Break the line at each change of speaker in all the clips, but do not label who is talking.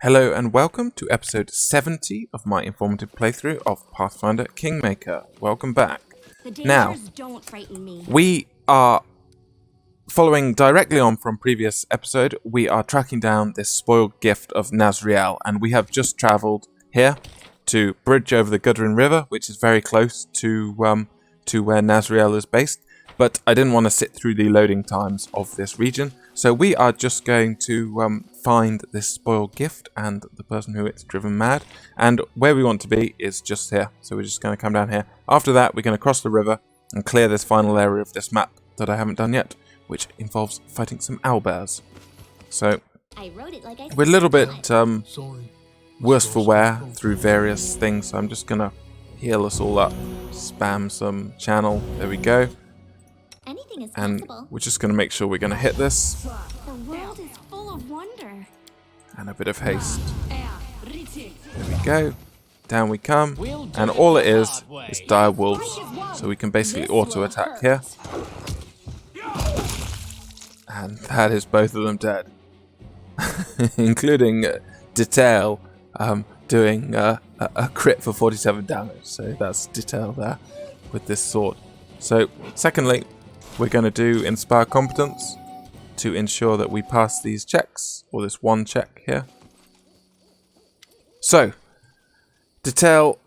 Hello and welcome to episode 70 of my informative playthrough of Pathfinder Kingmaker. Welcome back. Now,
don't frighten me.
we are following directly on from previous episode. We are tracking down this spoiled gift of Nazrielle, and we have just travelled here to bridge over the Gudrun River, which is very close to where Nazrielle is based. But I didn't want to sit through the loading times of this region, so we are just going to find this spoiled gift and the person who it's driven mad. And where we want to be is just here, so we're just going to come down here. After that, we're going to cross the river and clear this final area of this map that I haven't done yet, which involves fighting some owlbears. So we're a little bit worse for wear through various things, so I'm just going to heal us all up, spam some channel. There we go. And we're just going to make sure we're going to hit this.
The world is full of wonder.
And a bit of haste. There we go. Down we come. And all it is dire wolves. So we can basically auto-attack here. And that is both of them dead. Including Detail doing a crit for 47 damage. So that's Detail there with this sword. So, secondly, we're going to do Inspire Competence to ensure that we pass these checks, or this one check here. So, Detail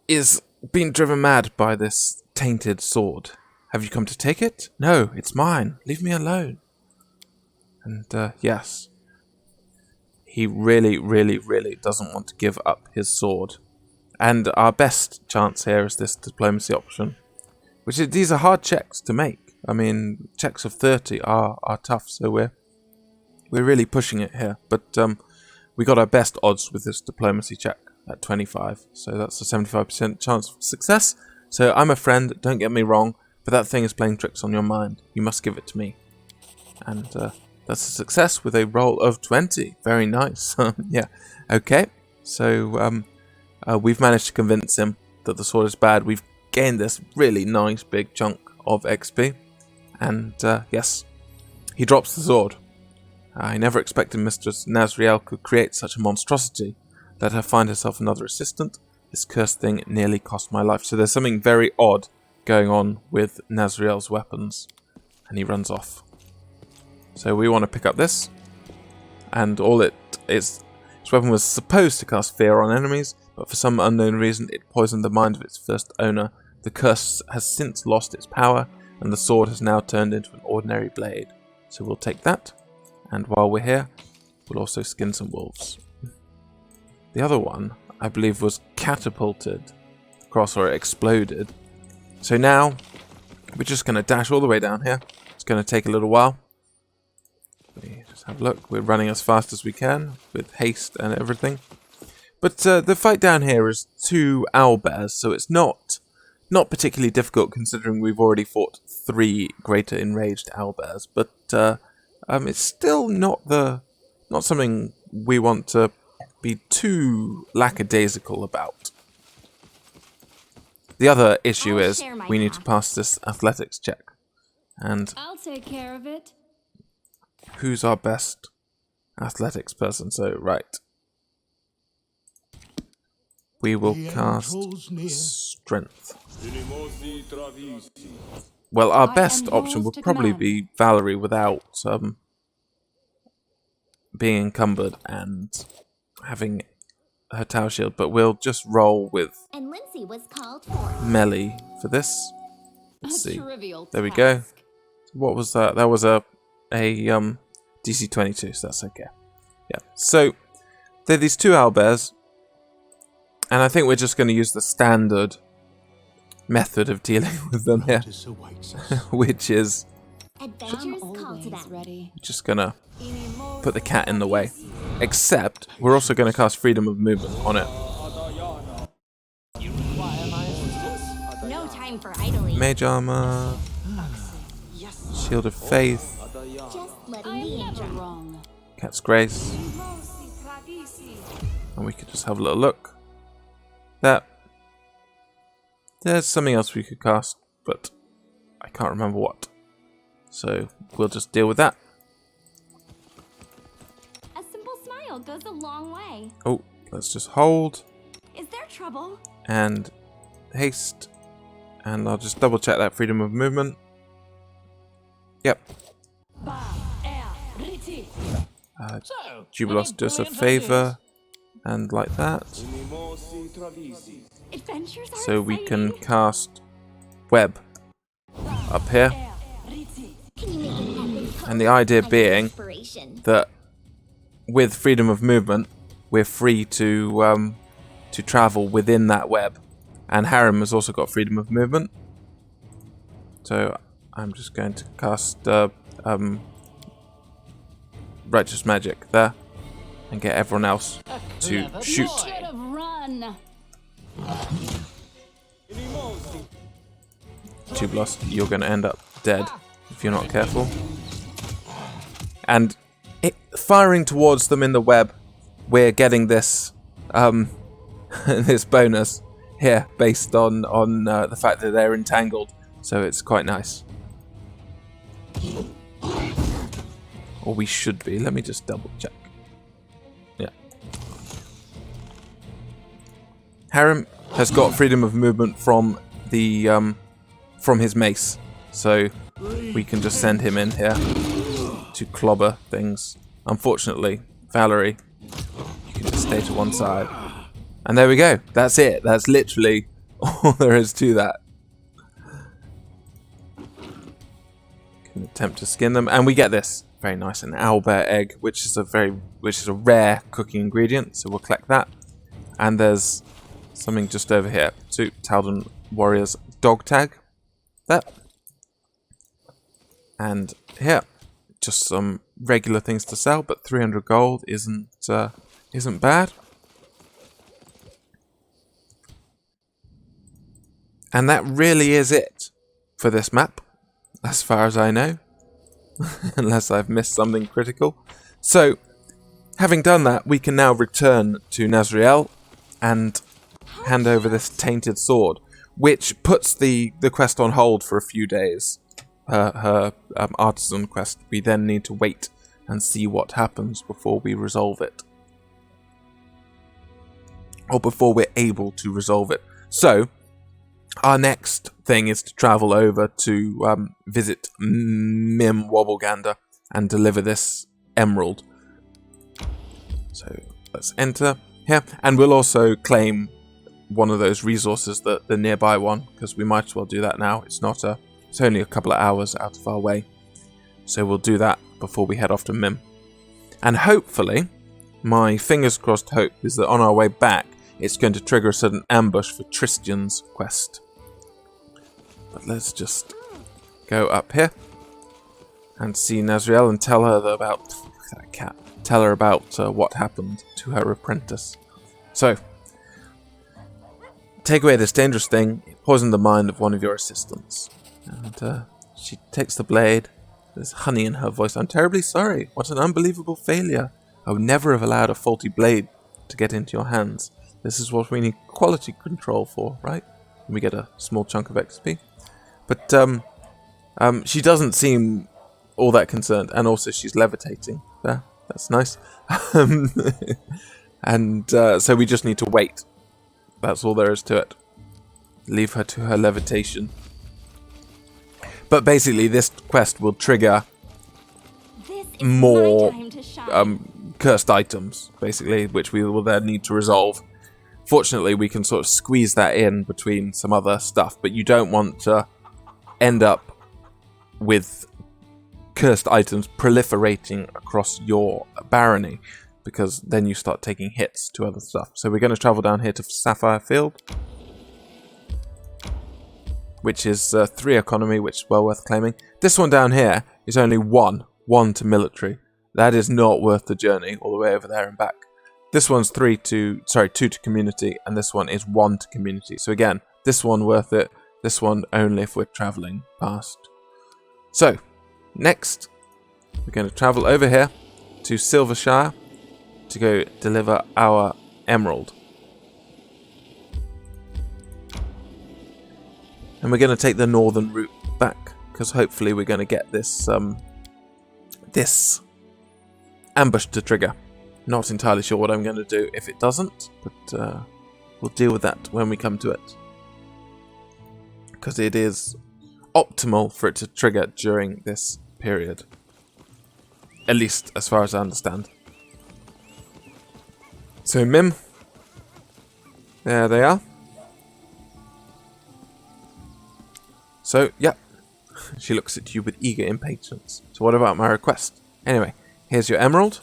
is being driven mad by this tainted sword. Have you come to take it? No, it's mine. Leave me alone. And yes, he really, really, really doesn't want to give up his sword. And our best chance here is this diplomacy option. These are hard checks to make. I mean, checks of 30 are tough, so we're really pushing it here. But we got our best odds with this diplomacy check at 25, so that's a 75% chance of success. So I'm a friend, don't get me wrong, but that thing is playing tricks on your mind. You must give it to me. And that's a success with a roll of 20. Very nice. Yeah. Okay. So we've managed to convince him that the sword is bad. We've gained this really nice big chunk of XP, and yes, he drops the sword. I never expected Mistress Nazrielle could create such a monstrosity. Let her find herself another assistant. This cursed thing nearly cost my life. So there's something very odd going on with Nazrielle's weapons, and he runs off. So we want to pick up this, and all it is, this weapon was supposed to cast fear on enemies, but for some unknown reason it poisoned the mind of its first owner. The curse has since lost its power, and the sword has now turned into an ordinary blade. So we'll take that, and while we're here, we'll also skin some wolves. The other one, I believe, was catapulted across, or exploded. So now, we're just going to dash all the way down here. It's going to take a little while. Let me just have a look. We're running as fast as we can, with haste and everything. But the fight down here is 2 owlbears, so it's not particularly difficult considering we've already fought 3 greater enraged owlbears, but it's still not something we want to be too lackadaisical about. The other issue is we need to pass this athletics check, and
I'll take care of it.
Who's our best athletics person? So right, we will cast strength. Well, our best option would probably be Valerie without being encumbered and having her tower shield, but we'll just roll with melee for this. Let's see. There we go. What was that? That was a DC 22, so that's okay. Yeah. So there are these 2 owlbears, and I think we're just going to use the standard method of dealing with them here, which is just gonna put the cat in the way. Except we're also going to cast freedom of movement on it.
No time for idling.
Mage armor, shield of faith, cat's grace, and we could just have a little look. There's something else we could cast, but I can't remember what. So we'll just deal with that.
A simple smile. smile goes a long way.
Oh, let's just hold
Is there trouble?
and haste. And I'll just double check that freedom of movement. Yep. Jubilos, do us a favor. And like that.
Adventures are
So we
exciting.
can cast web up here.
Can you make an epic
And the idea
pose?
being
Inspiration.
that with freedom of movement, we're free to travel within that web. And Harem has also got freedom of movement. So I'm just going to cast Righteous Magic there. And get everyone else to shoot.
Should have run.
Jubilos, you're going to end up dead if you're not careful. And firing towards them in the web, we're getting this this bonus here based on the fact that they're entangled. So it's quite nice. Or we should be. Let me just double check. Yeah. Harem has got freedom of movement from the from his mace, so we can just send him in here to clobber things. Unfortunately, Valerie, you can just stay to one side. And there we go. That's it. That's literally all there is to that. Can attempt to skin them, and we get this very nice, an owlbear egg, which is a rare cooking ingredient. So we'll collect that. And there's something just over here. So Taldan Warrior's dog tag. That. And here, just some regular things to sell, but 300 gold isn't bad. And that really is it for this map, as far as I know, unless I've missed something critical. So, having done that, we can now return to Nazrielle and hand over this tainted sword, which puts the quest on hold for a few days. Her artisan quest. We then need to wait and see what happens before we resolve it. Or before we're able to resolve it. So, our next thing is to travel over to visit Mim Wobblegander and deliver this emerald. So, let's enter here. And we'll also claim one of those resources, the nearby one, because we might as well do that now. It's only a couple of hours out of our way. So we'll do that before we head off to Mim. And hopefully, my fingers crossed hope is that on our way back, it's going to trigger a sudden ambush for Tristian's quest. But let's just go up here and see Nazrielle and tell her about that cat. Tell her about what happened to her apprentice. So, take away this dangerous thing. Poison the mind of one of your assistants. And she takes the blade. There's honey in her voice. I'm terribly sorry. What an unbelievable failure. I would never have allowed a faulty blade to get into your hands. This is what we need quality control for, right? And we get a small chunk of XP. But she doesn't seem all that concerned. And also she's levitating. There, that's nice. And so we just need to wait. That's all there is to it. Leave her to her levitation. But basically, this quest will trigger more cursed items, basically, which we will then need to resolve. Fortunately, we can sort of squeeze that in between some other stuff, but you don't want to end up with cursed items proliferating across your barony, because then you start taking hits to other stuff. So we're going to travel down here to Sapphire Field, which is 3 economy, which is well worth claiming. This one down here is only 1 to military. That is not worth the journey all the way over there and back. This one's 2 to community, and this one is 1 to community. So again, this one worth it, this one only if we're travelling past. So, next, we're going to travel over here to Silvershire to go deliver our emerald. And we're going to take the northern route back, because hopefully we're going to get this this ambush to trigger. Not entirely sure what I'm going to do if it doesn't, but we'll deal with that when we come to it. Because it is optimal for it to trigger during this period. At least as far as I understand. So Mim, there they are. So, yeah, she looks at you with eager impatience. So what about my request? Anyway, here's your emerald.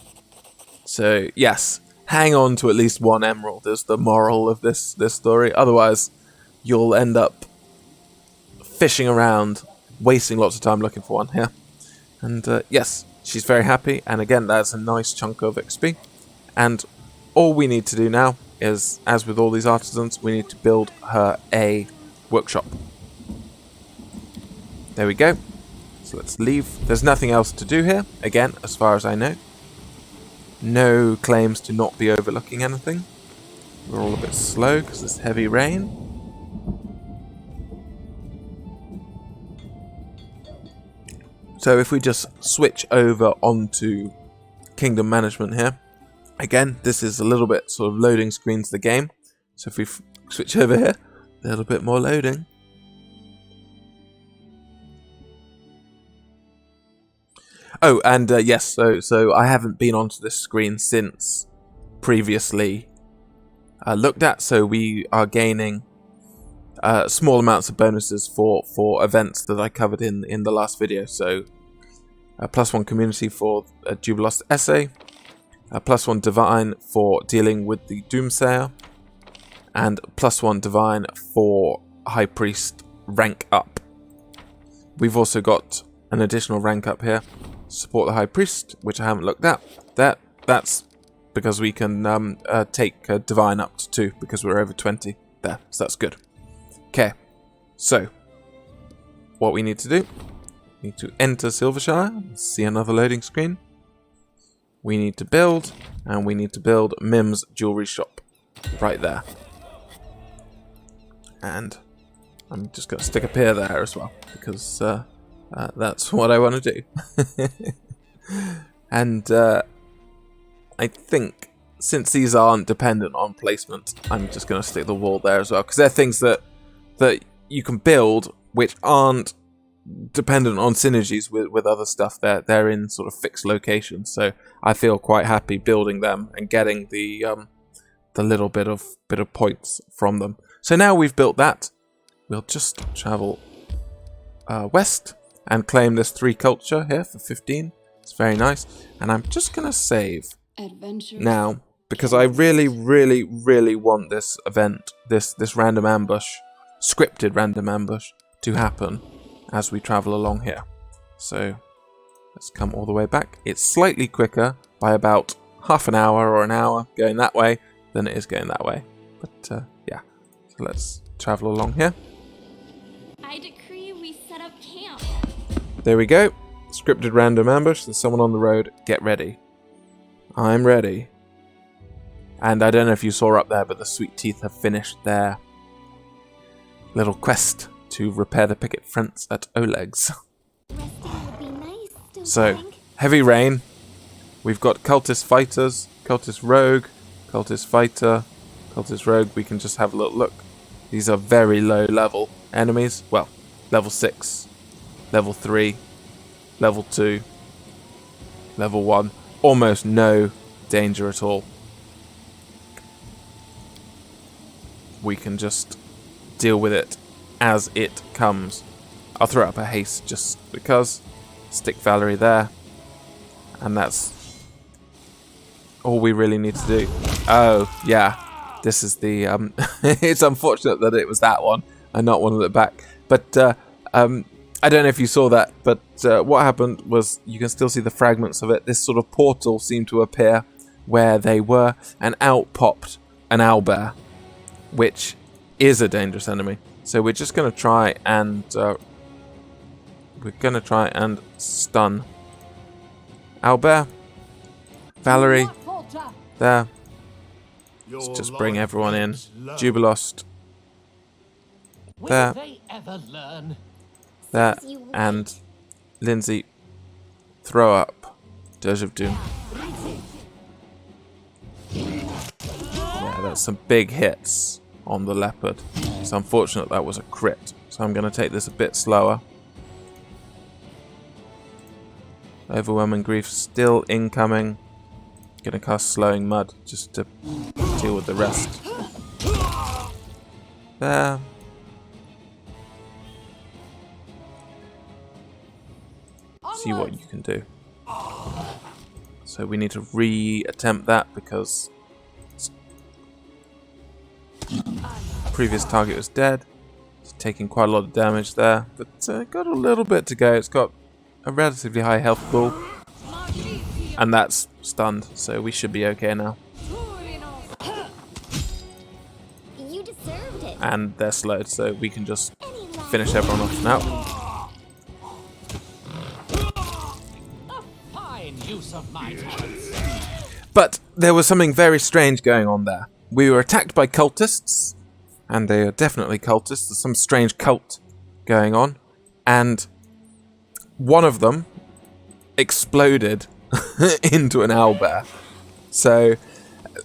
So, yes, hang on to at least one emerald is the moral of this story. Otherwise, you'll end up fishing around, wasting lots of time looking for one here. And, yes, she's very happy. And again, that's a nice chunk of XP. And all we need to do now is, as with all these artisans, we need to build her a workshop. There we go. So let's leave. There's nothing else to do here, again, as far as I know. No claims to not be overlooking anything. We're all a bit slow because there's heavy rain. So if we just switch over onto Kingdom Management here. Again, this is a little bit sort of loading screens the game. So if we switch over here, a little bit more loading. Oh, and yes, so I haven't been onto this screen since previously looked at. So we are gaining small amounts of bonuses for events that I covered in the last video. So +1 community for a Jubilost essay, +1 divine for dealing with the Doomsayer, and +1 divine for High Priest rank up. We've also got an additional rank up here. Support the High Priest, which I haven't looked at. That's because we can take Divine up to 2 because we're over 20 there, so that's good. Okay, so what we need to do, we need to enter Silvershire, see another loading screen. We need to build, and we need to build Mim's jewelry shop right there. And I'm just going to stick a pier there as well because that's what I want to do. And I think since these aren't dependent on placement, I'm just going to stick the wall there as well. Because they're things that you can build which aren't dependent on synergies with other stuff. They're in sort of fixed locations. So I feel quite happy building them and getting the little bit of points from them. So now we've built that, we'll just travel west and claim this 3 culture here for 15. It's very nice. And I'm just going to save now because I really, really, really want this event, this random ambush, scripted random ambush, to happen as we travel along here. So let's come all the way back. It's slightly quicker by about half an hour or an hour going that way than it is going that way. But yeah, so let's travel along here.
I decree we set up camp.
There we go. Scripted random ambush. There's someone on the road. Get ready. I'm ready. And I don't know if you saw up there, but the Sweet Teeth have finished their little quest to repair the picket fence at Oleg's.
Resting would be nice, don't
So,
you think?
heavy rain. We've got cultist fighters, cultist rogue, cultist fighter, cultist rogue. We can just have a little look. These are very low level enemies. Well, level 6, level 3, level 2, level 1. Almost no danger at all. We can just deal with it as it comes. I'll throw up a haste just because. Stick Valerie there. And that's all we really need to do. Oh, yeah. This is the... it's unfortunate that it was that one and not one at the back. But I don't know if you saw that, but what happened was you can still see the fragments of it. This sort of portal seemed to appear where they were, and out popped an owlbear, which is a dangerous enemy. So we're just going to try and stun owlbear. Valerie, there. Let's just bring everyone in. Jubilost, there. There, and Lindsay, throw up Dirge of Doom. some big hits on the leopard. It's unfortunate that was a crit. So I'm going to take this a bit slower. Overwhelming grief still incoming. Gonna cast Slowing Mud just to deal with the rest. There. See what you can do. So we need to re-attempt that because previous target was dead. It's taking quite a lot of damage there, but got a little bit to go. It's got a relatively high health pool, and that's stunned, so we should be okay now.
You deserved it.
And they're slowed, so we can just finish everyone off now. But there was something very strange going on there. We were attacked by cultists, and they are definitely cultists. There's some strange cult going on, and one of them exploded into an owlbear. So,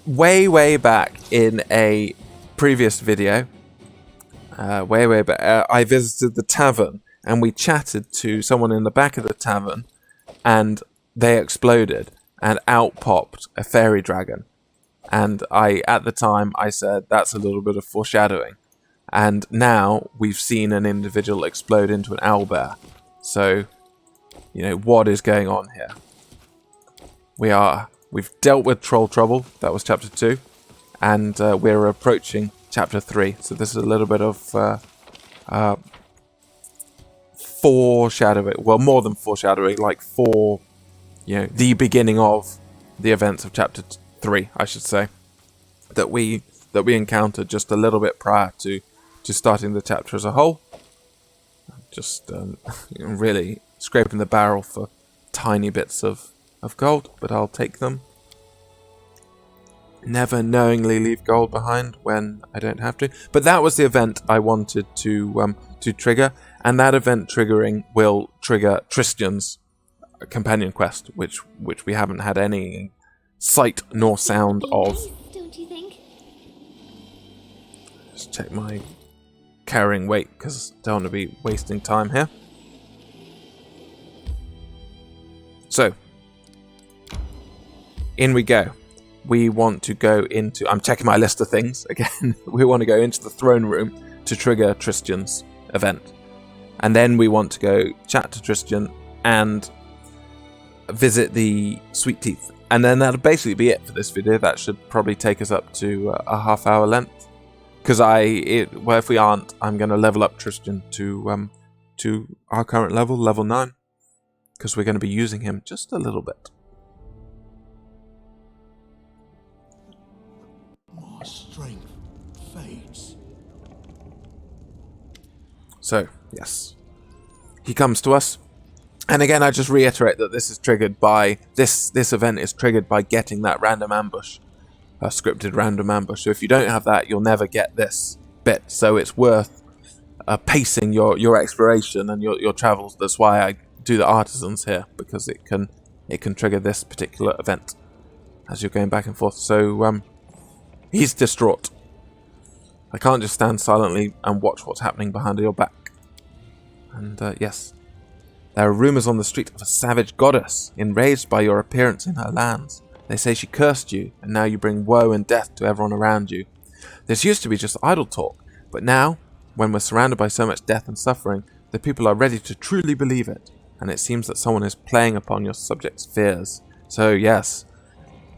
way back in a previous video, way back, I visited the tavern, and we chatted to someone in the back of the tavern, and they exploded, and out popped a fairy dragon. And at the time, I said, that's a little bit of foreshadowing. And now, we've seen an individual explode into an owlbear. So, you know, what is going on here? We've dealt with troll trouble, that was chapter 2, and we're approaching chapter 3. So this is a little bit of foreshadowing, well, more than foreshadowing, like the beginning of the events of chapter 3, I should say, that we encountered just a little bit prior to starting the chapter as a whole. Just really scraping the barrel for tiny bits of gold, but I'll take them. Never knowingly leave gold behind when I don't have to. But that was the event I wanted to trigger, and that event triggering will trigger Tristian's companion quest, which we haven't had any sight nor sound of.
Nice, don't you think?
Just check my carrying weight because I don't want to be wasting time here. So, in we go. We want to go into... I'm checking my list of things again. We want to go into the throne room to trigger Tristian's event. And then we want to go chat to Tristian and visit the Sweet Teeth. And then that'll basically be it for this video. That should probably take us up to a half-hour length. Because if we aren't, I'm going to level up Tristian to our current level 9. Because we're going to be using him just a little bit.
My strength fades.
So, yes. He comes to us. And again, I just reiterate that this is triggered by... This event is triggered by getting that random ambush. A scripted random ambush. So if you don't have that, you'll never get this bit. So it's worth pacing your exploration and your travels. That's why I do the artisans here, because it can trigger this particular event as you're going back and forth. So he's distraught. I can't just stand silently and watch what's happening behind your back. And yes, there are rumors on the street of a savage goddess enraged by your appearance in her lands. They say she cursed you, and now you bring woe and death to everyone around you. This used to be just idle talk, but now, when we're surrounded by so much death and suffering, the people are ready to truly believe it. And it seems that someone is playing upon your subjects' fears. So yes,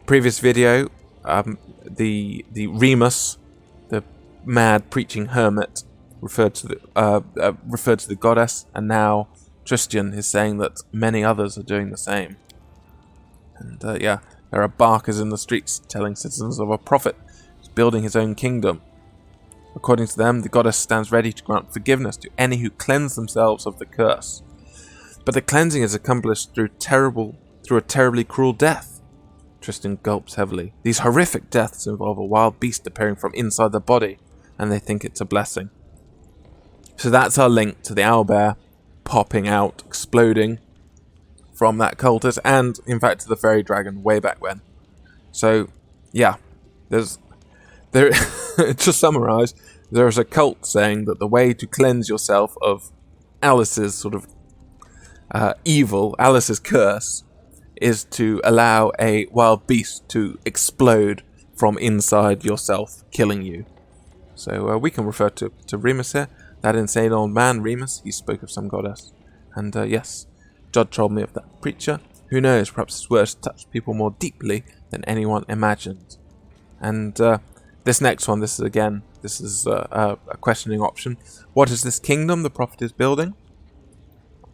previous video, the Remus, the mad preaching hermit, referred to the goddess, and now Tristian is saying that many others are doing the same. And yeah, there are barkers in the streets telling citizens of a prophet who's building his own kingdom. According to them, the goddess stands ready to grant forgiveness to any who cleanse themselves of the curse. But the cleansing is accomplished through a terribly cruel death. Tristian gulps heavily. These horrific deaths involve a wild beast appearing from inside the body, and they think it's a blessing. So that's our link to the owlbear popping out, exploding from that cultist, and in fact to the fairy dragon way back when. So yeah, there's There, to summarize, there is a cult saying that the way to cleanse yourself of Alice's sort of evil, Alice's curse, is to allow a wild beast to explode from inside yourself, killing you. So we can refer to Remus here. That insane old man, Remus, he spoke of some goddess. And yes, Judd told me of that preacher. Who knows, perhaps his words touched people more deeply than anyone imagined. And this next one, this is a questioning option. What is this kingdom the prophet is building?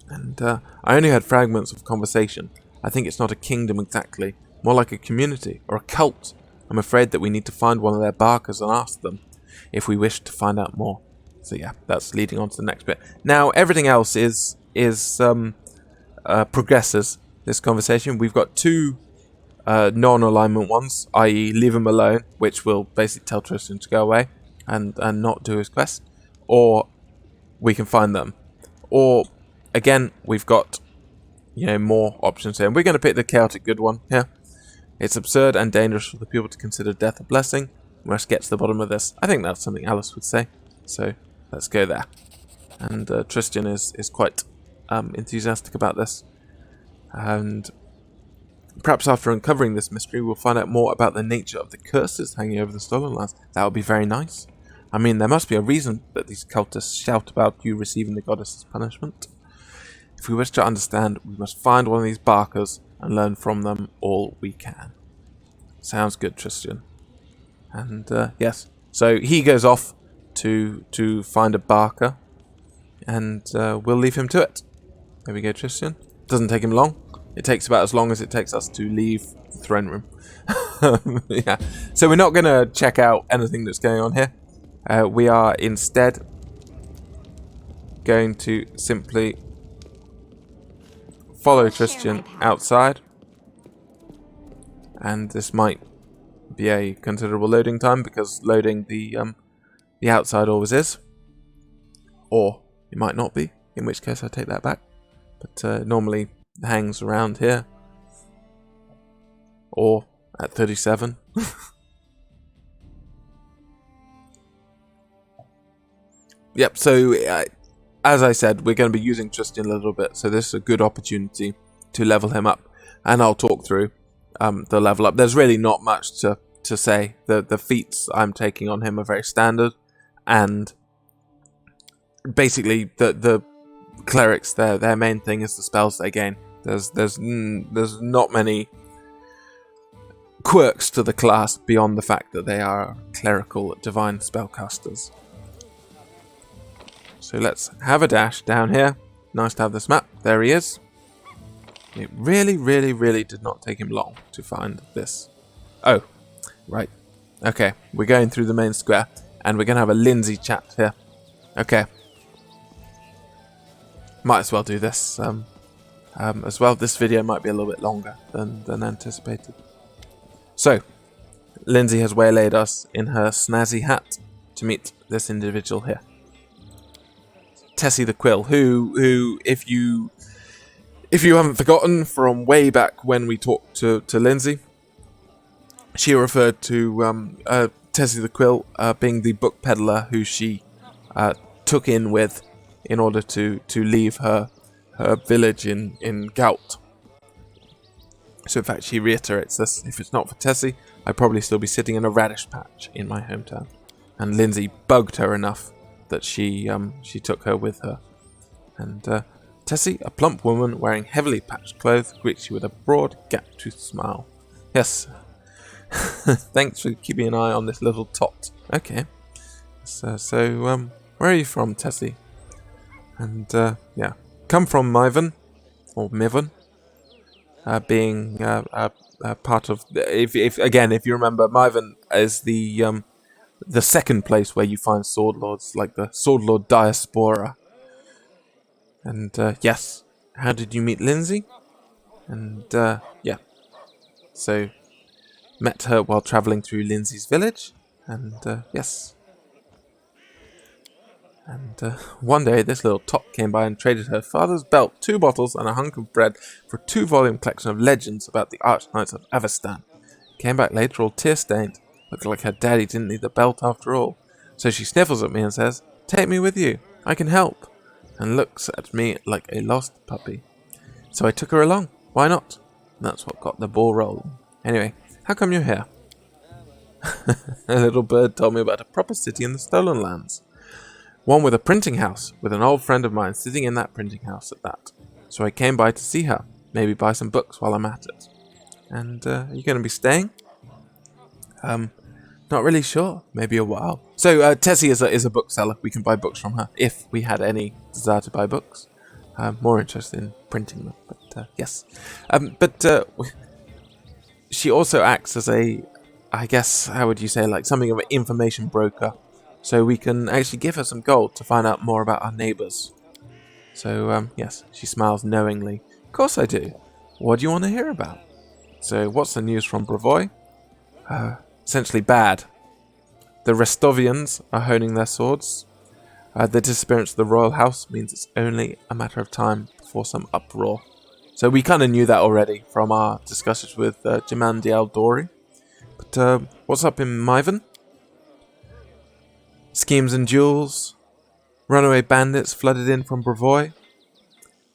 And I only heard fragments of conversation. I think it's not a kingdom exactly, more like a community or a cult. I'm afraid that we need to find one of their barkers and ask them if we wish to find out more. So yeah, that's leading on to the next bit. Now everything else is progresses this conversation. We've got two non-alignment ones, i.e. leave him alone, which will basically tell Tristian to go away and not do his quest, or we can find them, or again we've got more options here, and we're going to pick the chaotic good one here. It's absurd and dangerous for the people to consider death a blessing. We must get to the bottom of this. I think that's something Alice would say, so let's go there. And Tristian is quite enthusiastic about this, and perhaps after uncovering this mystery we'll find out more about the nature of the curses hanging over the stolen lands. That would be very nice. I mean, there must be a reason that these cultists shout about you receiving the goddess's punishment. If we wish to understand, we must find one of these barkers and learn from them all we can. Sounds good, Tristian. And yes, so he goes off to find a barker, and we'll leave him to it. There we go, Tristian. Doesn't take him long. It takes about as long as it takes us to leave the throne room. Yeah. So we're not going to check out anything that's going on here. We are instead going to simply follow Tristian outside. And this might be a considerable loading time, because loading the outside always is. Or it might not be, in which case I take that back. But normally hangs around here, or at 37. Yep, so as I said, we're going to be using Tristian a little bit, so this is a good opportunity to level him up, and I'll talk through the level up. There's really not much to say. The feats I'm taking on him are very standard, and basically the clerics, their main thing is the spells they gain. There's not many quirks to the class beyond the fact that they are clerical divine spellcasters. So let's have a dash down here. Nice to have this map. There he is. It really, really, really did not take him long to find this. Oh, right. Okay, we're going through the main square, and we're going to have a Lindsay chat here. Okay. Might as well do this as well. This video might be a little bit longer than anticipated. So, Lindsay has waylaid us in her snazzy hat to meet this individual here. Tessie the Quill, who if you haven't forgotten from way back when we talked to Lindsay, she referred to Tessie the Quill being the book peddler who she took in order to leave her village in Gault. So in fact she reiterates this: if it's not for Tessie, I'd probably still be sitting in a radish patch in my hometown. And Lindsay bugged her enough that she took her with her. And Tessie, a plump woman wearing heavily patched clothes, greets you with a broad, gap-toothed smile. Yes. Thanks for keeping an eye on this little tot. Okay. So where are you from, Tessie? And yeah, come from Myvon, or Mivon, being part of. If you remember, Myvon is the second place where you find sword lords, like the sword lord diaspora. And yes, how did you meet Lindsay? And yeah, so met her while travelling through Lindsay's village, and yes. And one day, this little tot came by and traded her father's belt, 2 bottles, and a hunk of bread for a 2-volume collection of legends about the Arch Knights of Avestan. Came back later all tear-stained. Looked like her daddy didn't need the belt after all. So she sniffles at me and says, "Take me with you. I can help." And looks at me like a lost puppy. So I took her along. Why not? And that's what got the ball rolling. Anyway, how come you're here? A little bird told me about a proper city in the Stolen Lands. One with a printing house, with an old friend of mine sitting in that printing house at that. So I came by to see her, maybe buy some books while I'm at it. And are you going to be staying? Not really sure. Maybe a while. So Tessie is a bookseller. We can buy books from her if we had any desire to buy books. More interested in printing them, but yes. But she also acts as a, I guess, how would you say, like something of an information broker. So we can actually give her some gold to find out more about our neighbours. So, yes, she smiles knowingly. Of course I do. What do you want to hear about? So, what's the news from Brevoy? Essentially bad. The Restovians are honing their swords. The disappearance of the royal house means it's only a matter of time before some uproar. So we kind of knew that already from our discussions with Jimandiel Dory. But what's up in Myven? Schemes and duels. Runaway bandits flooded in from Brevoy.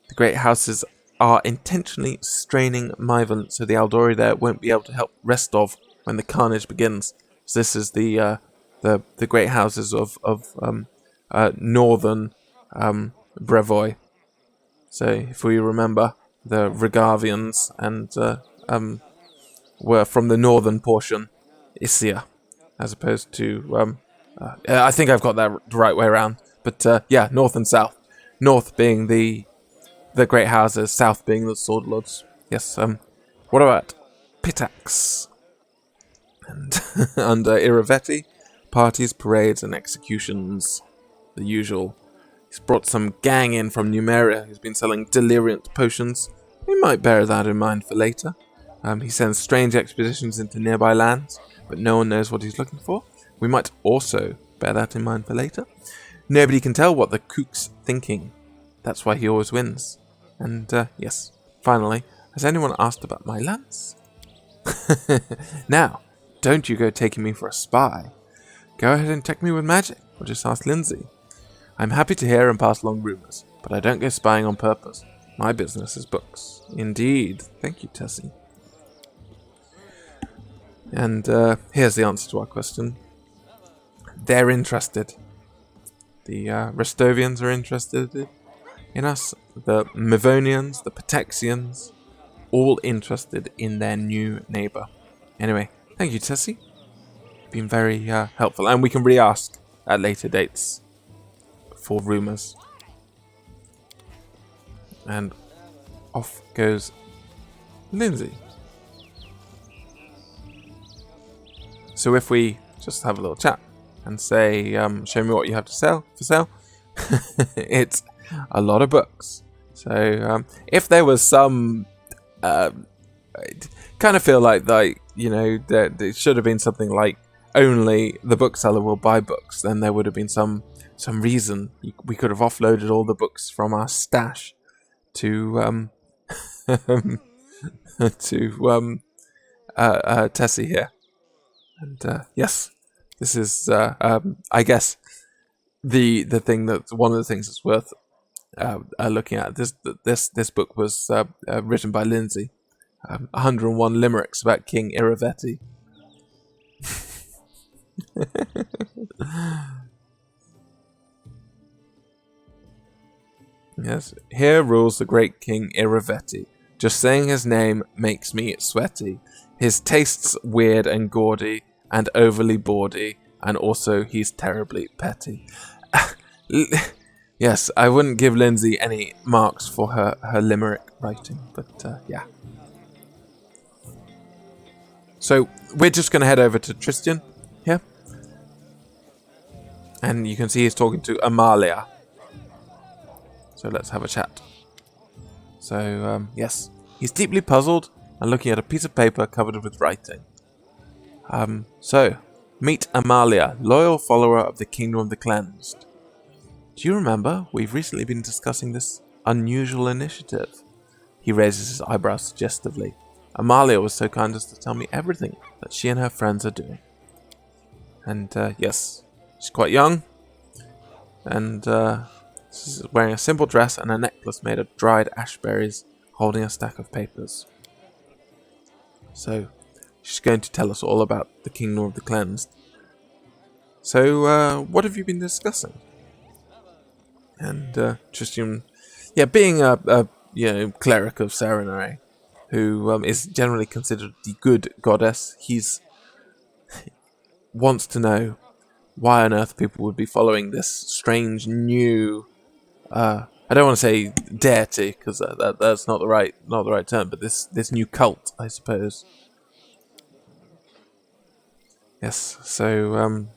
The great houses are intentionally straining Myven so the Aldori there won't be able to help Restov when the carnage begins. So this is the great houses of northern Brevoy. So if we remember, the Regavians and were from the northern portion, Isia, as opposed to I think I've got that the right way around. But yeah, north and south. North being the great houses, south being the sword lords. Yes. What about Pitax? And under Iravetti, parties, parades, and executions. The usual. He's brought some gang in from Numeria who's been selling deliriant potions. We might bear that in mind for later. He sends strange expeditions into nearby lands, but no one knows what he's looking for. We might also bear that in mind for later. Nobody can tell what the kook's thinking. That's why he always wins. And, yes, finally, has anyone asked about my lance? Now, don't you go taking me for a spy. Go ahead and check me with magic, or just ask Lindsay. I'm happy to hear and pass along rumours, but I don't go spying on purpose. My business is books. Indeed. Thank you, Tessie. And here's the answer to our question. They're interested. The Restovians are interested in us. The Mivonians, the Patexians, all interested in their new neighbour. Anyway, thank you, Tessie. Been very helpful. And we can re-ask at later dates for rumours. And off goes Lindsay. So if we just have a little chat and say, show me what you have to sell for sale, it's a lot of books. So if there was some, kind of feel like you know, there should have been something like only the bookseller will buy books. Then there would have been some reason we could have offloaded all the books from our stash to Tessie here. And yes, this is I guess the thing that one of the things that's worth looking at. This book was written by Lindsay. 101 limericks about King Iravetti. Yes, here rules the great King Iravetti. Just saying his name makes me sweaty. His tastes weird and gaudy and overly bawdy, and also he's terribly petty. Yes, I wouldn't give Lindsay any marks for her limerick writing, but yeah. So we're just going to head over to Tristian here. And you can see he's talking to Amalia. So let's have a chat. So, yes. He's deeply puzzled and looking at a piece of paper covered with writing. So, meet Amalia, loyal follower of the Kingdom of the Cleansed. Do you remember? We've recently been discussing this unusual initiative. He raises his eyebrows suggestively. Amalia was so kind as to tell me everything that she and her friends are doing. And yes, she's quite young. And she's wearing a simple dress and a necklace made of dried ash berries, holding a stack of papers. So, she's going to tell us all about the Kingdom of the Cleansed. So, what have you been discussing? And Tristian, being a cleric of Serenary, who is generally considered the good goddess, he's wants to know why on earth people would be following this strange new. I don't want to say deity because that's not the right term, but this new cult, I suppose. Yes. So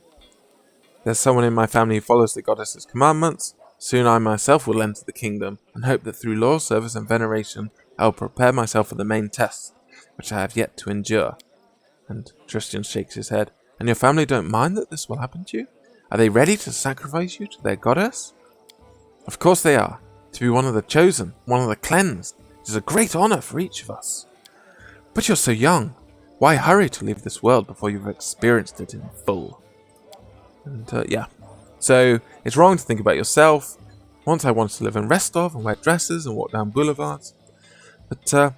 there's someone in my family who follows the goddess's commandments. Soon I myself will enter the kingdom, and hope that through loyal service and veneration I will prepare myself for the main test, which I have yet to endure. And Tristian shakes his head. And your family don't mind that this will happen to you? Are they ready to sacrifice you to their goddess? Of course they are. To be one of the chosen, one of the cleansed, is a great honor for each of us. But you're so young. Why hurry to leave this world before you've experienced it in full? And so it's wrong to think about yourself. Once I wanted to live in Restov and wear dresses and walk down boulevards. But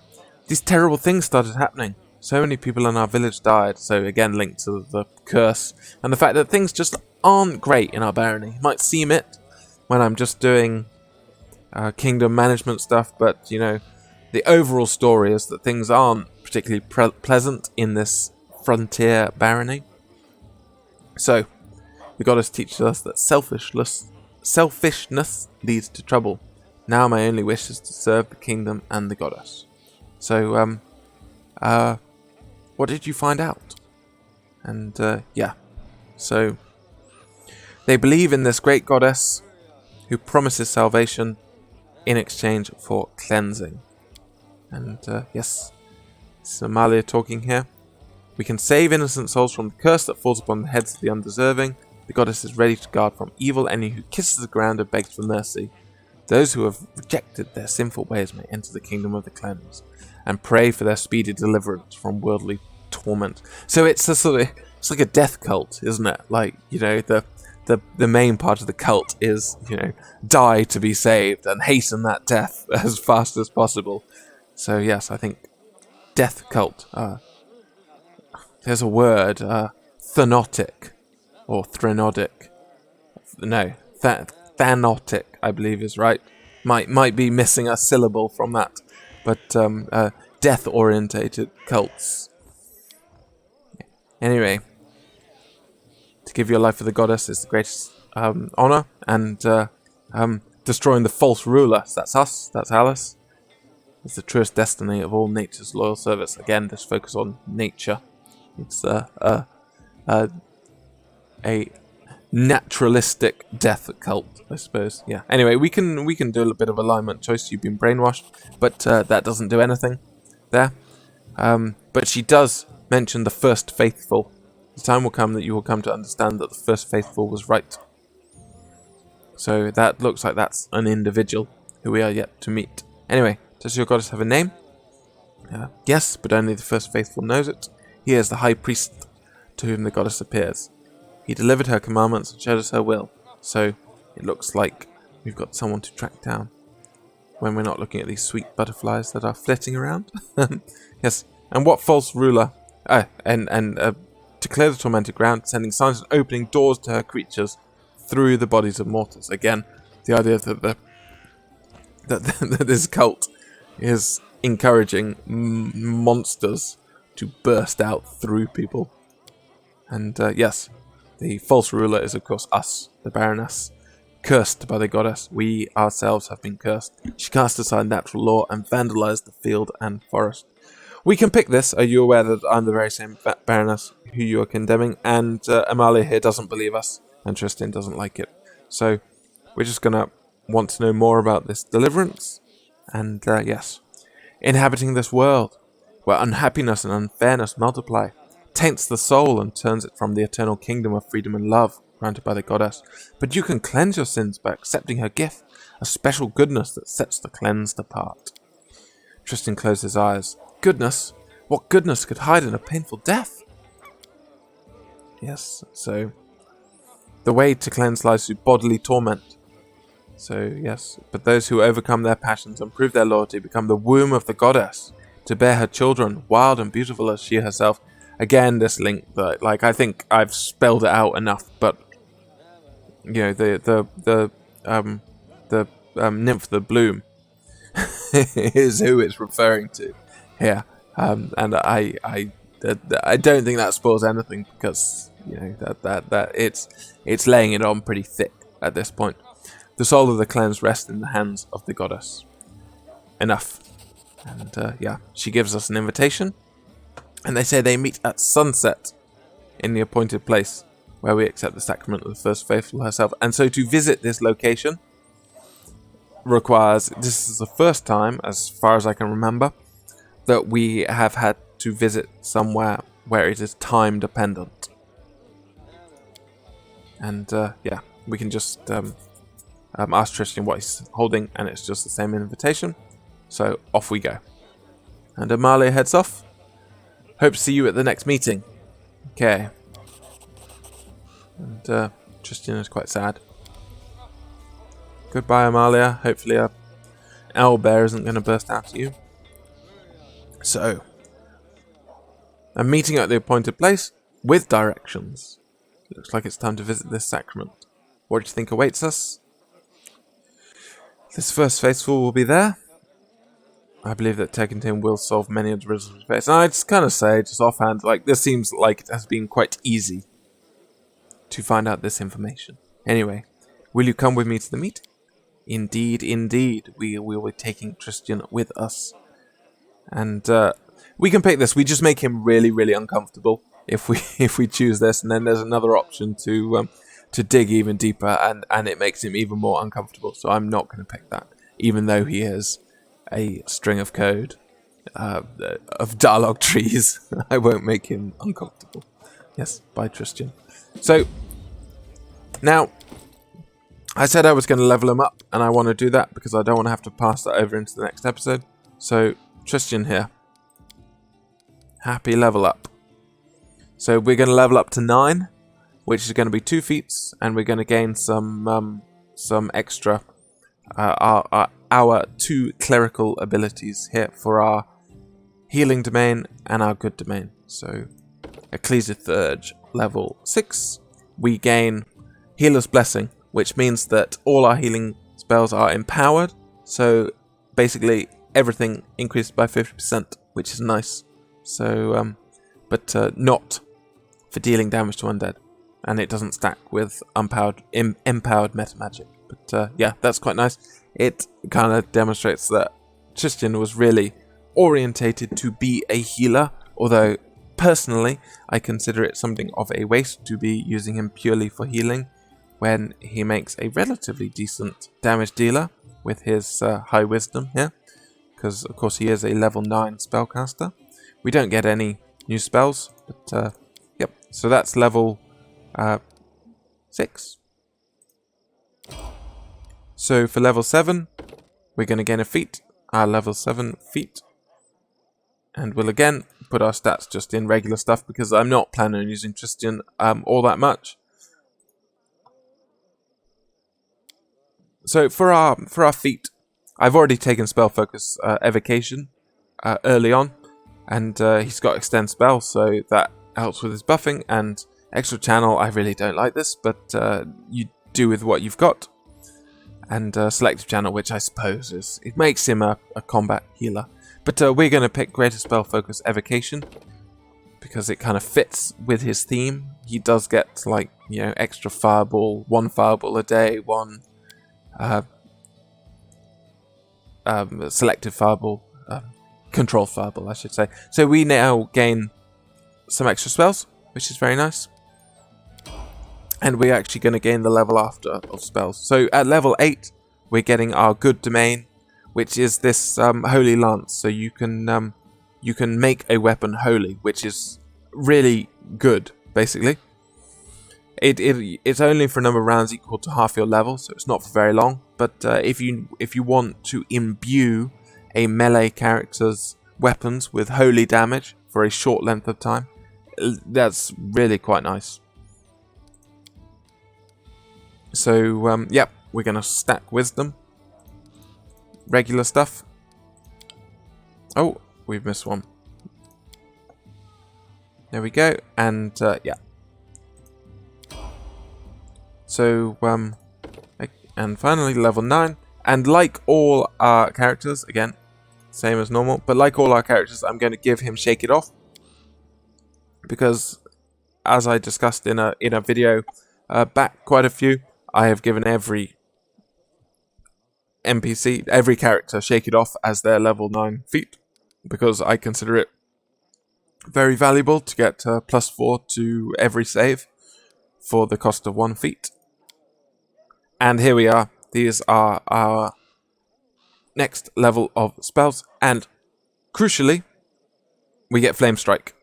these terrible things started happening. So many people in our village died, so again linked to the curse, and the fact that things just aren't great in our barony. You might seem it when I'm just doing kingdom management stuff, but, the overall story is that things aren't particularly pleasant in this frontier barony. So, the goddess teaches us that selfishness leads to trouble. Now my only wish is to serve the kingdom and the goddess. So, what did you find out? And, so they believe in this great goddess who promises salvation in exchange for cleansing. And, yes, this is Amalia talking here. We can save innocent souls from the curse that falls upon the heads of the undeserving. The goddess is ready to guard from evil any who kisses the ground and begs for mercy. Those who have rejected their sinful ways may enter the kingdom of the cleansed and pray for their speedy deliverance from worldly torment. So it's it's like a death cult, isn't it? Like, the main part of the cult is, die to be saved and hasten that death as fast as possible. So yes, I think death cult. There's a word, thanotic or threnodic. No, thanotic, I believe is right. Might be missing a syllable from that. But death-orientated cults. Anyway, to give your life for the goddess is the greatest honor, and destroying the false ruler, that's us, that's Alice, is the truest destiny of all nature's loyal service. Again, just focus on nature. It's a naturalistic death cult, I suppose. Yeah. Anyway, we can do a little bit of alignment choice. You've been brainwashed, but that doesn't do anything there. But she does mention the first faithful. The time will come that you will come to understand that the first faithful was right. So that looks like that's an individual who we are yet to meet. Anyway, does your goddess have a name? Yes, but only the first faithful knows it. He is the high priest to whom the goddess appears. He delivered her commandments and showed us her will. So it looks like we've got someone to track down when we're not looking at these sweet butterflies that are flitting around. Yes, and what false ruler? To clear the tormented ground, sending signs and opening doors to her creatures through the bodies of mortals. Again, the idea that this cult is encouraging monsters to burst out through people. And yes, the false ruler is of course us, the Baroness, cursed by the goddess. We ourselves have been cursed. She cast aside natural law and vandalized the field and forest. We can pick this. Are you aware that I'm the very same Baroness who you are condemning? And Amalia here doesn't believe us, and Tristian doesn't like it. So we're just going to want to know more about this deliverance. And yes, inhabiting this world where unhappiness and unfairness multiply, taints the soul and turns it from the eternal kingdom of freedom and love granted by the goddess. But you can cleanse your sins by accepting her gift, a special goodness that sets the cleansed apart. Tristian closed his eyes. Goodness? What goodness could hide in a painful death? Yes, so the way to cleanse lies through bodily torment. So, yes, but those who overcome their passions and prove their loyalty become the womb of the goddess to bear her children, wild and beautiful as she herself. Again, this link, that, like, I think I've spelled it out enough, but you know, the nymph, the bloom, is who it's referring to here, and I don't think that spoils anything, because you know that it's laying it on pretty thick at this point. The soul of the cleansed rests in the hands of the goddess. Enough. And yeah, she gives us an invitation, and they say they meet at sunset in the appointed place, where we accept the sacrament of the first faithful herself. And so to visit this location requires, this is the first time, as far as I can remember, that we have had to visit somewhere where it is time dependent. And yeah, we can just ask Tristian what he's holding, and it's just the same invitation. So off we go. And Amalia heads off. Hope to see you at the next meeting. Okay. And Tristian is quite sad. Goodbye, Amalia. Hopefully a owlbear isn't going to burst out at you. So, a meeting at the appointed place with directions. Looks like it's time to visit this sacrament. What do you think awaits us? This first faithful will be there. I believe that taking him will solve many of the riddles we face. And I just kind of say, just offhand, like, this seems like it has been quite easy to find out this information. Anyway, will you come with me to the meeting? Indeed, indeed. We will be taking Tristian with us. And we can pick this. We just make him really, really uncomfortable if we choose this. And then there's another option to dig even deeper, and it makes him even more uncomfortable. So I'm not going to pick that, even though he is a string of code of dialogue trees. I won't make him uncomfortable. Yes, bye Tristian. So now I said I was going to level him up, and I want to do that because I don't want to have to pass that over into the next episode. So Tristian here, happy level up. So we're going to level up to 9, which is going to be 2 feats, and we're going to gain some extra our 2 clerical abilities here for our healing domain and our good domain. So Ecclesiarch level 6, we gain Healer's Blessing, which means that all our healing spells are empowered. So basically everything increased by 50%, which is nice. So, but not for dealing damage to undead, and it doesn't stack with empowered meta magic. But yeah, that's quite nice. It kind of demonstrates that Tristian was really orientated to be a healer, although personally I consider it something of a waste to be using him purely for healing when he makes a relatively decent damage dealer with his high wisdom here, because of course he is a level 9 spellcaster. We don't get any new spells, but yep, so that's level 6. So for level 7, we're going to gain a feat, our level 7 feat. And we'll again put our stats just in regular stuff because I'm not planning on using Tristian all that much. So for our feat, I've already taken Spell Focus Evocation early on. And he's got Extend Spell, so that helps with his buffing. And Extra Channel, I really don't like this, but you do with what you've got. And Selective Channel, which I suppose is, it makes him a combat healer. But we're going to pick Greater Spell Focus Evocation because it kind of fits with his theme. He does get, like, you know, extra fireball, 1 fireball a day, 1 selective fireball, control fireball, I should say. So we now gain some extra spells, which is very nice. And we're actually going to gain the level after of spells. So at level 8, we're getting our good domain, which is this holy lance. So you can make a weapon holy, which is really good, basically. It's only for a number of rounds equal to half your level, so it's not for very long. But if you want to imbue a melee character's weapons with holy damage for a short length of time, that's really quite nice. So, yep, we're going to stack wisdom. Regular stuff. Oh, we've missed one. There we go. And, yeah. So, and finally, level 9. And like all our characters, again, same as normal, but like all our characters, I'm going to give him Shake It Off. Because, as I discussed in a video back quite a few, I have given every NPC, every character, Shake It Off as their level 9 feat. Because I consider it very valuable to get +4 to every save for the cost of 1 feat. And here we are. These are our next level of spells. And crucially, we get Flame Strike.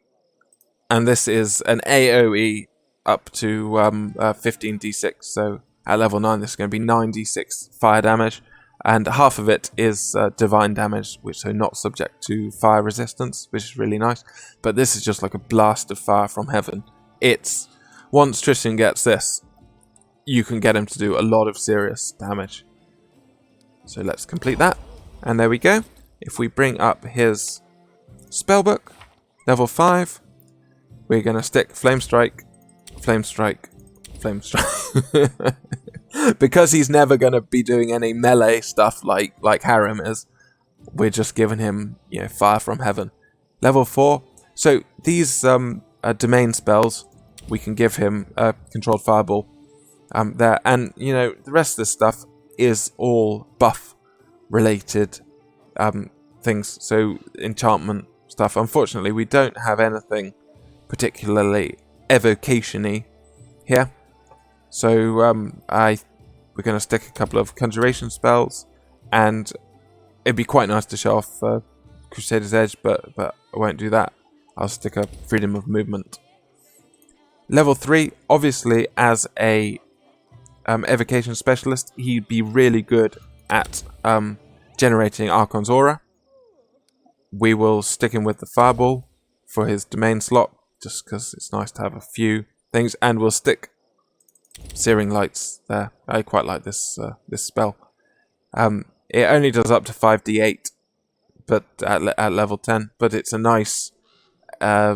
And this is an AoE up to 15d6. So at level 9, this is going to be 9d6 fire damage. And half of it is divine damage, which are not subject to fire resistance, which is really nice. But this is just like a blast of fire from heaven. It's once Tristian gets this, you can get him to do a lot of serious damage. So let's complete that. And there we go. If we bring up his spellbook, level 5, we're going to stick Flame Strike, Flame Strike, Flame Strike. Because he's never going to be doing any melee stuff like Harem is, we're just giving him, fire from heaven. Level 4. So these domain spells, we can give him a controlled fireball. There, and the rest of this stuff is all buff related things, so enchantment stuff. Unfortunately, we don't have anything particularly evocation-y here, so we're going to stick a couple of conjuration spells, and it'd be quite nice to show off Crusader's Edge, but I won't do that. I'll stick a freedom of movement. Level 3, obviously, as a evocation specialist, he'd be really good at generating Archon's Aura. We will stick him with the Fireball for his domain slot, just because it's nice to have a few things, and we'll stick Searing Lights there. I quite like this this spell. It only does up to 5d8, but at level 10, but it's a nice, how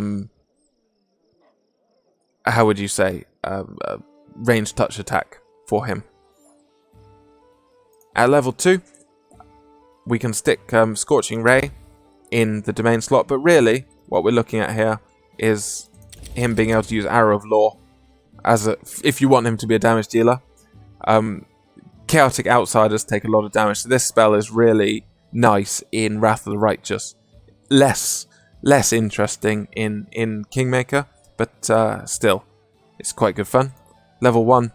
would you say, ranged touch attack for him. At level 2, we can stick Scorching Ray in the domain slot, but really, what we're looking at here is him being able to use Arrow of Law as if you want him to be a damage dealer. Chaotic Outsiders take a lot of damage, so this spell is really nice in Wrath of the Righteous. Less interesting in Kingmaker, but still, it's quite good fun. Level 1,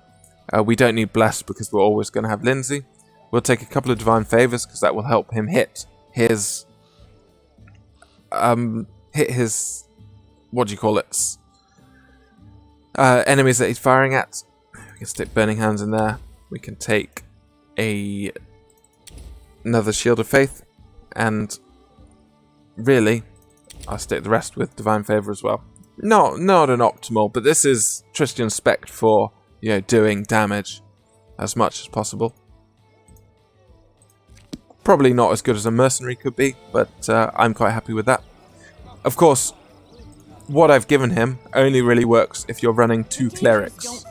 we don't need Bless because we're always going to have Lindsay. We'll take a couple of Divine Favors because that will help him hit his what do you call it? Enemies that he's firing at. We can stick Burning Hands in there. We can take another Shield of Faith, and really, I'll stick the rest with Divine Favor as well. Not an optimal, but this is Tristian's spec for doing damage as much as possible. Probably not as good as a mercenary could be, but I'm quite happy with that. Of course, what I've given him only really works if you're running 2 clerics,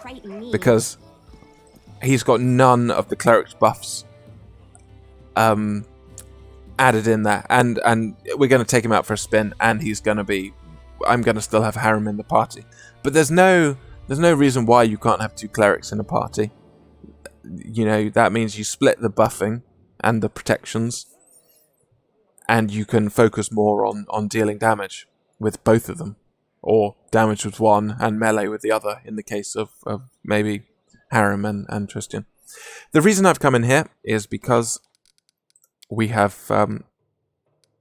because he's got none of the cleric's buffs added in there, and we're going to take him out for a spin, and I'm going to still have Harem in the party. But there's no reason why you can't have 2 clerics in a party. That means you split the buffing and the protections, and you can focus more on dealing damage with both of them, or damage with one and melee with the other, in the case of maybe Harem and Tristian. The reason I've come in here is because we have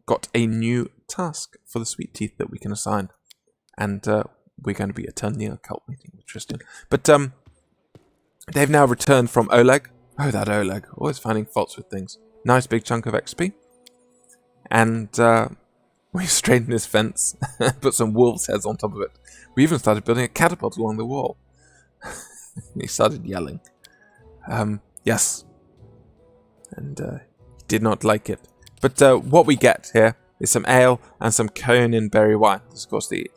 got a new task for the Sweet Teeth that we can assign, and we're going to be attending a cult meeting with Tristian. But they've now returned from Oleg. Oh, that Oleg, always finding faults with things. Nice big chunk of XP. And we straightened his fence, put some wolves' heads on top of it. We even started building a catapult along the wall. He started yelling. Yes. And he did not like it. But what we get here is some ale and some Conan berry wine. This is, of course, the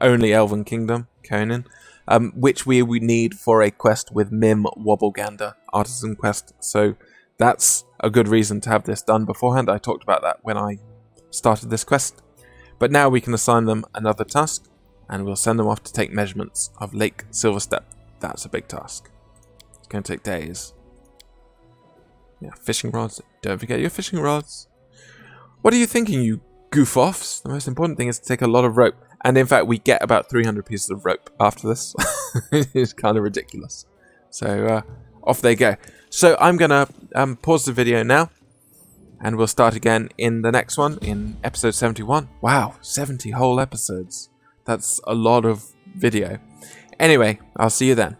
only elven kingdom, Conan, which we need for a quest with Mim Wobblegander, Artisan quest. So that's a good reason to have this done beforehand. I talked about that when I started this quest. But now we can assign them another task, and we'll send them off to take measurements of Lake Silverstep. That's a big task. It's going to take days. Yeah, fishing rods. Don't forget your fishing rods. What are you thinking, you goof-offs? The most important thing is to take a lot of rope. And in fact, we get about 300 pieces of rope after this. It's kind of ridiculous. So, off they go. So, I'm going to pause the video now. And we'll start again in the next one, in episode 71. Wow, 70 whole episodes. That's a lot of video. Anyway, I'll see you then.